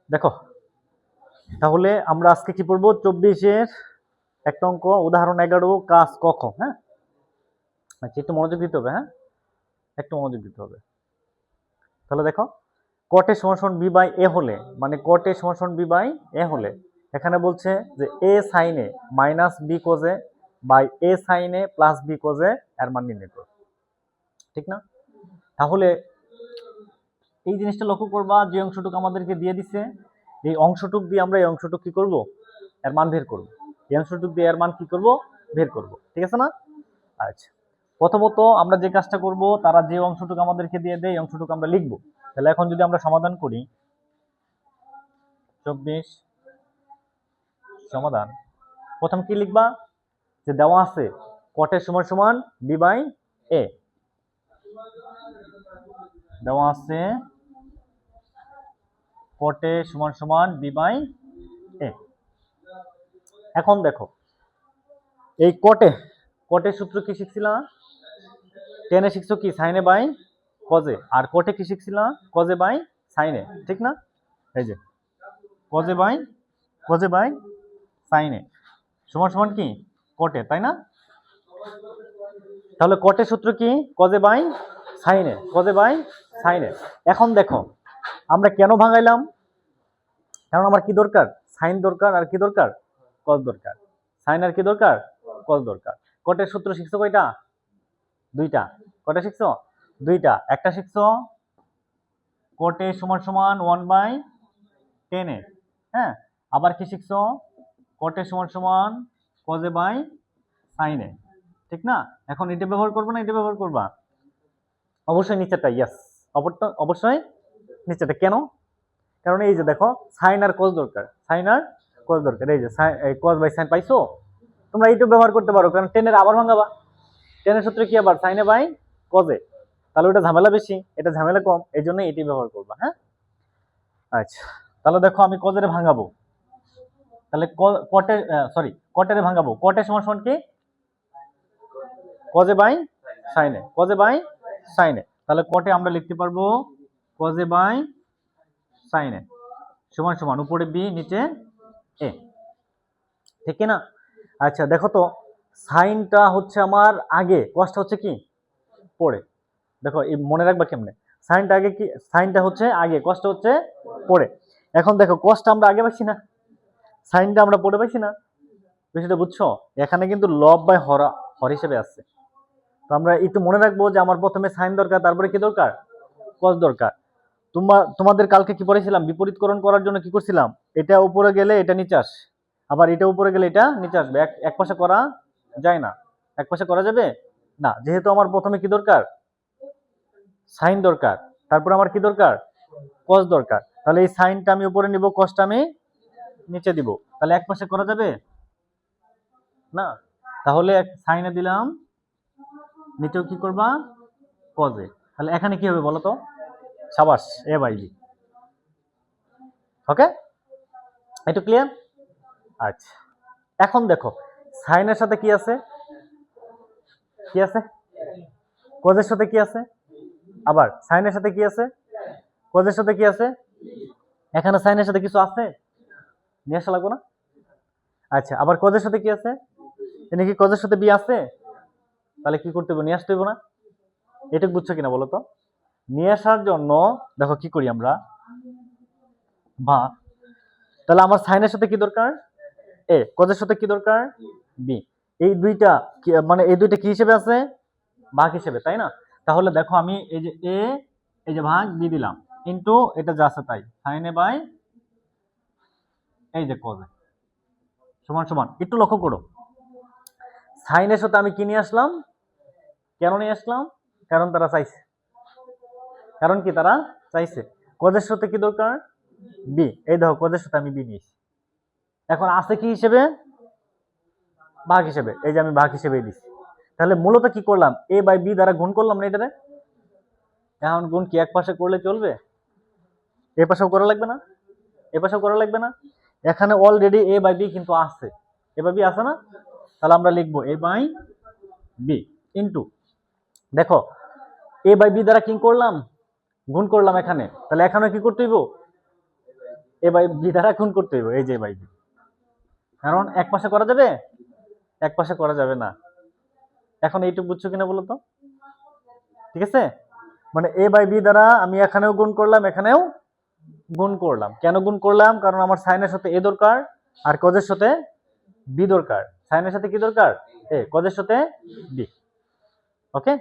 দেখো তাহলে আমরা আজকে কি পড়বো 24-এর একটা অঙ্ক উদাহরণ 11 কাজ ক খ। হ্যাঁ আচ্ছা একটু মনোযোগ দিতে হবে। হ্যাঁ একটু মনোযোগ দিতে হবে। তাহলে দেখো কট এ সমান সমান বি বাই এ হলে মানে কট এ সমান সমান বি বাই এ হলে এখানে বলছে যে A sine A minus B কোজে by A sine A plus B কোজে এর মান নির্ণয় করো। ঠিক না? তাহলে এই জিনিসটা লক্ষ্য করবা যে অংশটুকু আমাদেরকে দিয়ে দিছে এই অংশটুক দিয়ে আমরা এই অংশটুক কি করব এর মান বের করব। এই অংশটুক দিয়ে এর মান কি করব বের করব। ঠিক আছে না? আচ্ছা প্রথমত আমরা যে কাজটা করব তারা যে অংশটুকু আমাদেরকে দিয়ে দেয় এই অংশটুকু আমরা লিখব। তাহলে এখন যদি আমরা সমাধান করি 24 সমাধান প্রথম কি লিখবা যে দেওয়া আছে কট এর সমান সমান বি বাই এ দেওয়া আছে কট এ সমান সমান বি বাই এ। এখন দেখো এই কটের সূত্র কি শিখছিলাম টেনে শিখছো কি সাইনে বাই কজে আর কোটে কি শিখছিলাম কজে বাই সাইনে। ঠিক না? এই যে কজে বাই সাইনে সমান সমান কি কোটে, তাই না? তাহলে কোটের সূত্র কি কজে বাই সাইনে। এখন দেখো আমরা কেন ভাঙাইলাম কারণ আমার কি দরকার সাইন দরকার আর কি দরকার কজ দরকার। সাইন আর কি দরকার কজ দরকার। কোটের সূত্র শিখছো কয়টা দুইটা। কয়টা শিখছো দুইটা। একটা শিখছো কোটে সমান সমান 1/10 এ। হ্যাঁ আবার কি শিখছো কোটে সমান সমান কজে বাই সাইনে। ঠিক না? এখন এটা ব্যবহার করবো না এটা ব্যবহার করবা অবশ্যই নিচেরটা। ইয়েস অবশ্যই নিচেরটা। কেন? কারণ এই যে দেখো সাইন আর কজ দরকার এই যে কজ বাই সাইন পাইছো তোমরা এইটা ব্যবহার করতে পারো কারণ 10 এর আবার ভাঙাবা 10 এর সূত্র কি আবার সাইনে বাই কজে। তাহলে ওটা ঝামেলা বেশি এটা ঝামেলা কম এই জন্য এটি ব্যবহার করবা। হ্যাঁ আচ্ছা তাহলে দেখো আমি কজের ভাঙাবো তাহলে কটের ভাঙাবো কটের সমান সমান কি কজে বাই সাইনে। তাহলে কটে আমরা লিখতে পারবো কজে বাই সাইনে সমান সমান উপরে বি নিচে এ। ঠিক না? আচ্ছা দেখো তো সাইনটা হচ্ছে আমার আগে কসটা হচ্ছে কি পরে। দেখো এই মনে রাখবা কেমনে সাইনটা হচ্ছে আগে কসটা হচ্ছে পরে। এখন দেখো কসটা আমরা আগে পাইছি না সাইনটা আমরা পরে পাইছি না। বিষয়টা বুঝছো? এখানে কিন্তু লব বাই হর হিসেবে আছে। তো আমরা একটু মনে রাখবো যে আমার প্রথমে সাইন দরকার তারপরে কি দরকার কস দরকার। তোমাদের কালকে কি পড়েছিলাম বিপরীতকরণ করার জন্য কি করছিলাম এটা উপরে গেলে এটা নিচে আসে আবার এটা উপরে গেলে এটা নিচে আসবে। এক পাশে করা যায় না। এক পাশে করা যাবে না। যেহেতু আমার প্রথমে কি দরকার সাইন দরকার তারপর আমার কি দরকার কস দরকার। তাহলে এই সাইনটা আমি উপরে নিব কসটা আমি নিচে দিব। তাহলে এক পাশে করা যাবে না। তাহলে সাইনে দিলাম নিচেও কি করবা কজে। তাহলে এখানে কি হবে বলো তো সাবাস এ বাই বি। ওকে একটু ক্লিয়ার? আচ্ছা এখন দেখো সাইনের সাথে কি আছে কজের সাথে কি আছে আবার সাইনের সাথে কি আছে কজের সাথে কি আছে। এখানে সাইনের সাথে কিছু আছে নিয়ে আসা লাগবো না। আচ্ছা আবার কজের সাথে কি আছে এনে কি কজের সাথে বি আছে তাহলে কি করতে হবে নিয়ে আসতে হবে না। এটা বুঝছো কিনা বলো তো? নিয়ে আসার জন্য দেখো কি করি আমরা বা তাহলে আমার সাইনের সাথে কি দরকার এ কজের সাথে কি দরকার বি। এই দুইটা মানে এই দুইটা কি হিসেবে আছে ভাগ হিসেবে, তাই না? তাহলে দেখো আমি এই যে এ এই যে ভাগ বি দিলাম ইনটু এটা যা আছে তাই সাইনে বাই এই যে কজে সমান সমান। একটু লক্ষ্য করো সাইনের সাথে আমি কি নিয়ে আসলাম কেন নিয়ে আসলাম কারণ তারা চাইছে। কজের সাথে কি দরকার বি। এই দেখো কজের সাথে আমি বি নিয়েছি। এখন আছে কি হিসেবে ভাগ হিসেবে এই যে আমি ভাগ হিসেবে দিছি। তাহলে মূলত কি করলাম এ বাই বি দ্বারা গুণ করলাম না এটারে। এখন গুণ কি এক পাশে করলে চলবে এ পাশেও করা লাগবে না। এখানে অলরেডি এ বাই বি কিন্তু আছে এ বাই বি আছে না। তাহলে আমরা লিখবো এ বাই বি ইনটু দেখো এ বাই বি দ্বারা কি করলাম গুণ করলাম এখানে। তাহলে এখানে কি করতে হইব এ বাই বি দ্বারা গুণ করতে হবে, এই যে এ বাই বি। কারণ এক পাশে করা যাবে, এক পাশে করা যাবে না। এখন এইটুকু বুঝছো কিনা বলো তো? ঠিক আছে, মানে এ বাই বি দ্বারা আমি এখানেও গুণ করলাম, এখানেও গুণ করলাম। কেন গুণ করলাম? কারণ আমার সাইনের সাথে এ দরকার আর কজের সাথে বি দরকার। সাইনের সাথে কি দরকার? এ, কজের সাথে বি। ওকে,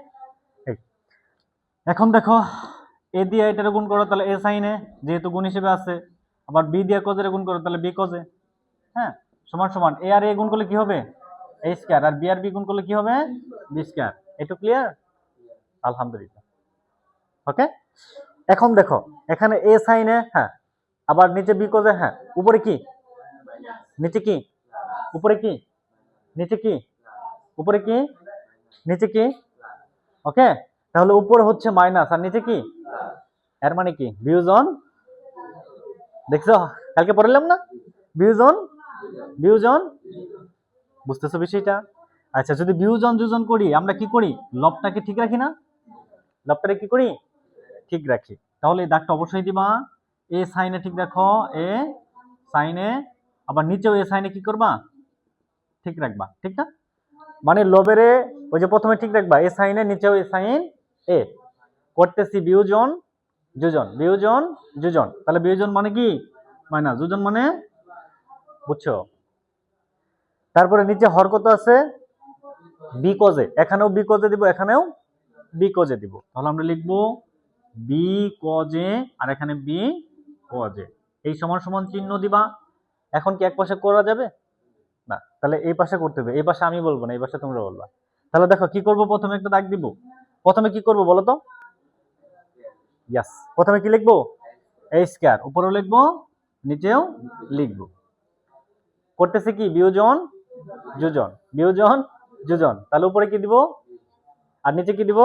এখন দেখো এ দিয়ে এটারে গুণ করো তাহলে এ সাইনে, যেহেতু গুণ হিসেবে আছে। আবার বি দিয়ে কজের গুণ করো তাহলে বি কজে। হ্যাঁ, সমান সমান এ আর এ গুণ করলে কি হবে? A square. আর বি আর বি গুণ করলে কি হবে? B square. একটু ক্লিয়ার? আলহামদুলিল্লাহ। ওকে, এখন দেখো এখানে এ সাইনে, হ্যাঁ, আবার নিচে বি কজে, হ্যাঁ, উপরে কি নিচে কি উপরে কি নিচে কি উপরে কি নিচে কি। ওকে, তাহলে উপরে হচ্ছে মাইনাস আর নিচে কি, এর মানে কি বিয়োজন। দেখছো কালকে পড়লাম না, বিয়োজন বিয়োজন, বুঝতেছো বিষয়টা? আচ্ছা, যদি বিয়োজন যোজন করি আমরা কি করি? লবটাকে ঠিক রাখি না? লবটাকে কি করি? ঠিক রাখি। তাহলে এই দাগটা অবশ্যই দিবা, এ সাইনে ঠিক রাখো, এ সাইনে, আবার নিচেও এ সাইনে কি করবা? ঠিক রাখবা, ঠিক না? মানে লবেরে ওই যে প্রথমে ঠিক রাখবা এ সাইনে, নিচেও এ সাইন এ। করতেছি বিয়োজন যোজন, বিয়োজন যোজন, তাহলে বিয়োজন মানে কি মাইনাস, যোজন মানে, বুঝছো? তারপরে নিচে হর কত আছে? বি কজে, এখানেও বি কজে দিব, এখানেও বি কজে দিব। তাহলে আমরা লিখবো বি কজে আর এখানে বি কজে। এই সমান সমান চিহ্ন দিবা। এখন কি এক পাশে করা যাবে না? তাহলে এই পাশে করতে হবে। এই পাশে আমি বলবো না, এই পাশে তোমরা বলবা। তাহলে দেখো কি করব, প্রথমে একটা দাগ দিব। প্রথমে কি করব বলো তো? ইয়াস, প্রথমে কি লিখবো? এ স্কয়ার, উপরেও লিখবো নিচেও লিখবো। করতেছে কি বিয়োজন যোজন, বিয়োজন যোজন, তাহলে উপরে কি দিব আর নিচে কি দিব?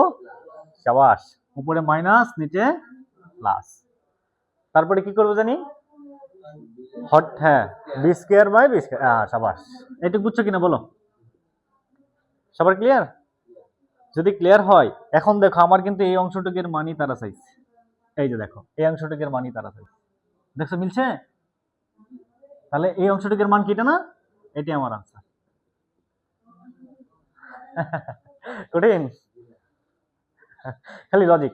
শাবাশ, উপরে মাইনাস নিচে প্লাস। তারপরে কি করবো জানি? হট, হ্যাঁ, B square by B square. শাবাশ, এইটুকু বুঝছো কিনা বলো? সবার ক্লিয়ার? যদি ক্লিয়ার হয়, এখন দেখো আমার কিন্তু এই অংশটুকের মানই তারা চাইছে। এই যে দেখো এই অংশটুকের মানই তারা চাইছে, দেখছো মিলছে? তাহলে এই অংশটুকের মান কিটা না, এটি আমার আনসার। কঠিন, খালি লজিক।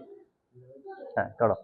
হ্যাঁ, করো।